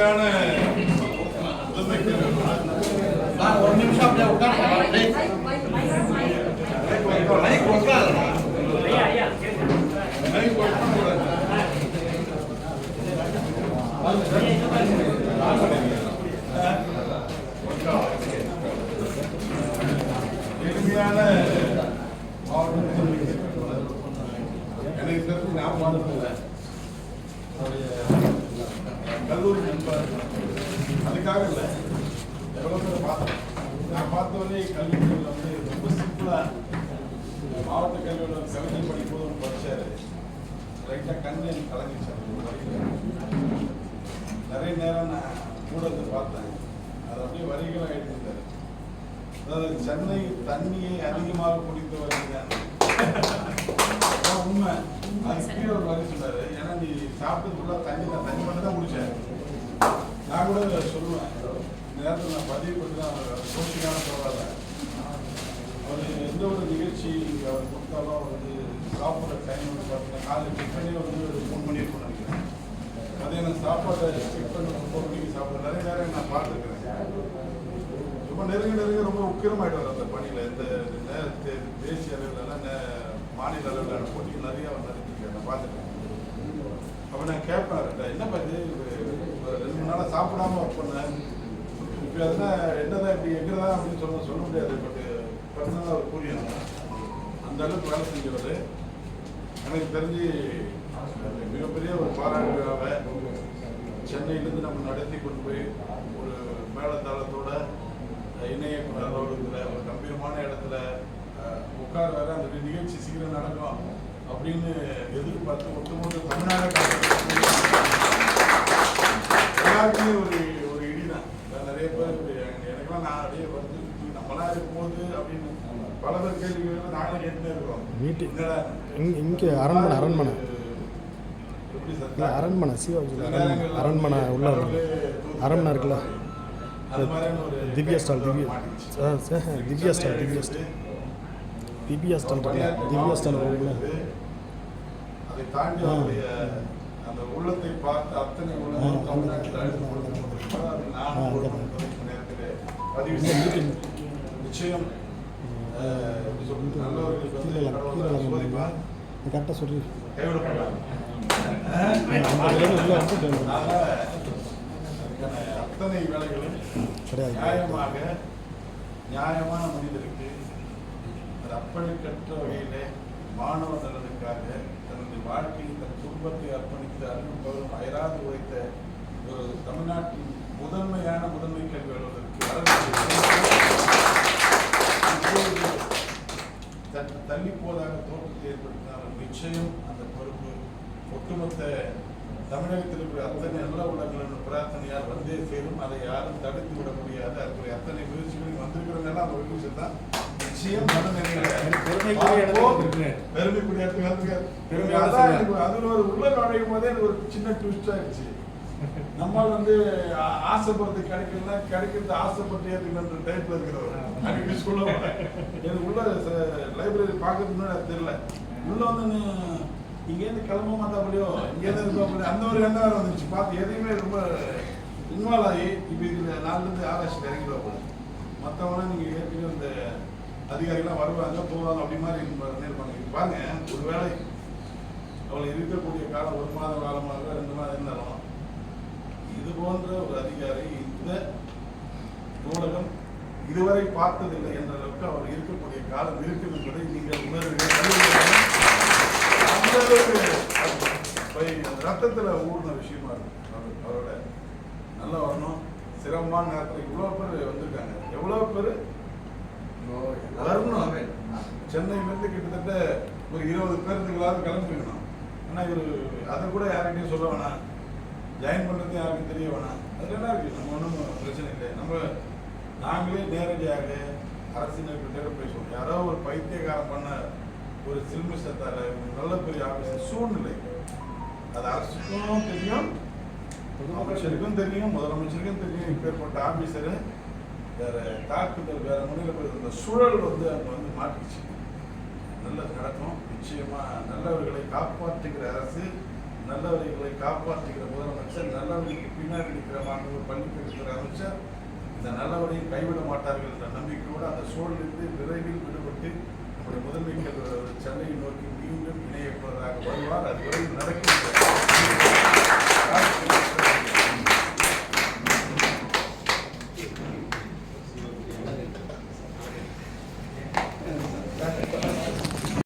எளிமையான ஒரு நிமிஷம் அப்படியே உட்காந்து எளிமையான எனக்கு தெரிஞ்சு நான் பார்த்ததில்லை கல்லூரி நண்பர் அதுக்காக இல்லை எவ்வளோ பேர் பார்த்தேன் நான் பார்த்தவரை கல்விகள் வந்து ரொம்ப சிம்பிளாக மாவட்ட கல்வியில் கவிதை படிக்கும்போது படித்தார் ரைட்டாக கண் எனக்கு கலங்கிச்சார் நிறைய நேரம் நான் கூட வந்து பார்த்தேன் அதை அப்படியே வரிகளாக எழுதியிருந்தார் அதாவது சென்னை தண்ணியை அதிகமாக குடித்து வருகிறேன் உண்மை அது கீழே ஒரு வரி சொன்னார் ஏன்னா நீ சாப்பிட்டதுக்குள்ள தண்ணி மட்டும் தான் குடித்தேன் நான் கூட சொல்லுவேன் இந்த நேரத்தில் நான் பதிவு பண்ணி தான் கோஷிக்கான சொல்கிறாங்க அவர் எந்த ஒரு நிகழ்ச்சி அவர் கொடுத்தாலும் அவர் வந்து சாப்பிட்ற டைம் வந்து பார்த்தீங்கன்னா காலையில் டிஃபனே வந்து ஒரு 3 மணி இருக்கும் நினைக்கிறேன் மதியானம் சாப்பாட்டை செக் பண்ணி 9 மணிக்கு சாப்பிட்ற நிறைய நேரம் நான் பார்த்துருக்கிறேன் ரொம்ப நெருங்க ரொம்ப உக்கிரமாயிடுவார் அந்த பணியில் இந்த தேசிய அளவிலலாம் மாநில அளவிலான போட்டிகள் நிறைய அவர் நடத்திருக்காரு நான் பார்த்துருக்கேன். அப்போ நான் கேட்பேன் என்ன பார்த்து 2 நாளாக சாப்பிடாம ஒர்க் பண்ணேன் இப்போ அதெல்லாம் என்னதான் இப்படி எங்கிறதா அப்படின்னு சொல்ல முடியாது. பட் பர்சனலாக அவர் புரியும் அந்த அளவுக்கு வேலை செஞ்சவர். எனக்கு தெரிஞ்சு மிகப்பெரிய ஒரு பாராட்டு விழாவை சென்னையிலேருந்து நம்ம நடத்தி கொண்டு போய் ஒரு மேலத்தாளத்தோட இணையக்குழாரோடு இருக்கிற ஒரு கம்பீரமான இடத்துல உட்கார வேற அந்த நிகழ்ச்சி சீக்கிரம் நடக்கும் அப்படின்னு எதிர்பார்த்து ஒட்டுமொத்த தமிழ்நாடு எல்லாருக்குமே ஒரு இடிதான். நிறைய பேர் எனக்கெல்லாம் நான் அப்படியே வந்து நம்மளா இருக்கும்போது அப்படின்னு பல பேர் கேள்விகள் நாங்களும் கேட்டுனே இருக்கிறோம். இங்கே அரண்மனை எப்படி சார் அரண்மனை அரண்மனை உள்ள அரண்மனை இருக்குல்ல திவ்யா ஸ்டால் திவ்யா ஸ்டால் போகல அதை தாண்டி அந்த உள்ளத்தை பார்த்து அத்தனை நிச்சயம் கரெக்டாக சொல்லி அத்தனை வேலைகளும் நியாயமான மனிதருக்கு அது அப்பழுக்கற்ற வகையிலே மாணவ நலனுக்காக தனது வாழ்க்கையை தன் குடும்பத்தை அர்ப்பணித்து அறிவு பவரும் அயராது உழைத்த ஒரு தமிழ்நாட்டின் முதன்மை கல்வி தள்ளி போவதாக தோற்றத்தை ஏற்படுத்தினாலும் நிச்சயம் அந்த பொறுப்பு ஒட்டுமொத்த தமிழகத்தில் இருக்கிற அத்தனை நல்ல உள்ளங்களும் பிரார்த்தனையால் வந்தே சேரும். அதை யாரும் தடுத்து விட முடியாது. அதுக்குரிய அத்தனை முயற்சிகளையும் வந்திருக்கிறவங்க ஒரு விஷயம் தான் நிச்சயம் பெருமைக்குரிய அதுல ஒரு உள்ள நுழையும் போதே ஒரு சின்ன ட்விஸ்ட் ஆயிடுச்சு. நம்ம வந்து ஆசைப்படுறது கிடைக்கிறது ஆசைப்பட்டு ஏற்றுக்கிற டைப்ல இருக்கிறவர் அன்னைக்கு சொல்லுவாங்க. எனக்கு உள்ள லைப்ரரி பார்க்கறதுக்கு முன்னாடி தெரியல. உள்ள வந்து இங்கேருந்து கிளம்ப மாட்டாப்படியோ இங்கேருந்து இருப்பாப்படியோ அந்த ஒரு எண்ணம் வேறு வந்துருச்சு. பார்த்து எதையுமே ரொம்ப இன்வால்வ் ஆகி இப்போ இதில் 4லேருந்து 6 வருஷம் இறங்கிடுவாங்க. மற்றவங்களாம் நீங்கள் ஏற்கனவே இந்த அதிகாரிகள்லாம் வருவாங்க போவாங்க அப்படி மாதிரி இருப்பாங்க. இப்போ பாருங்க, ஒரு வேளை அவளை இருக்கக்கூடிய காலம் 1 மாத காலமாக 2 மாதம் இருந்தாலும் இது போன்ற ஒரு அதிகாரி இந்த ஊடகம் இதுவரை பார்த்ததில்லை என்ற அளவுக்கு அவர் இருக்கக்கூடிய காலம் இருக்கும் என்பதை நீங்கள் உணர்வுகள் அந்த ரத்தத்தில் ஊர்ன விஷயமா இருக்கு. அவரோட நல்லா வரணும். சிரமமான நேரத்தில் இவ்வளோ பேர் வந்திருக்காங்க. எவ்வளோ பேர் வரணும். சென்னையிலேருந்து கிட்டத்தட்ட ஒரு 20 பேருந்துகளாவது கிளம்பிக்கணும். ஆனால் இவர் அதை கூட யார்கிட்டையும் சொல்ல வேணாம், ஜாயின் பண்ணுறது யாருக்கும் தெரிய வேணாம். அது என்ன இருக்குது, நம்ம ஒன்றும் பிரச்சனை இல்லை. நாங்களே நேரடியாக அரசியல்கிட்ட பேசுவோம். யாரோ ஒரு பைத்தியகாரம் பண்ண ஒரு சில்மிஷத்தால் நல்ல பெரிய ஆஃபீஸர் சூழ்நிலை அது அரசுக்கும் தெரியும், அமைச்சருக்கும் தெரியும், முதலமைச்சருக்கும் தெரியும். இப்பேற்பட்ட ஆஃபீஸரு வேற தாக்குதல் வேற முறையில் போயிருந்த சூழல் வந்து அங்கே வந்து மாற்றிச்சு. நல்லது நடக்கும். நிச்சயமா நல்லவர்களை காப்பாற்றுகிற அரசு, நல்லவர்களை காப்பாற்றுகிற முதலமைச்சர், நல்லவர்களுக்கு பின்னாடி இருக்கிற மாணவர்கள் பள்ளிக்கு இருக்கிற அமைச்சர் இந்த நல்லவரையும் கைவிட மாட்டார்கள் என்ற நம்பிக்கையோடு அந்த சூழலிருந்து விரைவில் விடுபட்டு நம்முடைய முதன்மை சென்னையை நோக்கி மீண்டும் இணையப்படுவதாக வருவார். அது விரைவில் நடக்கின்ற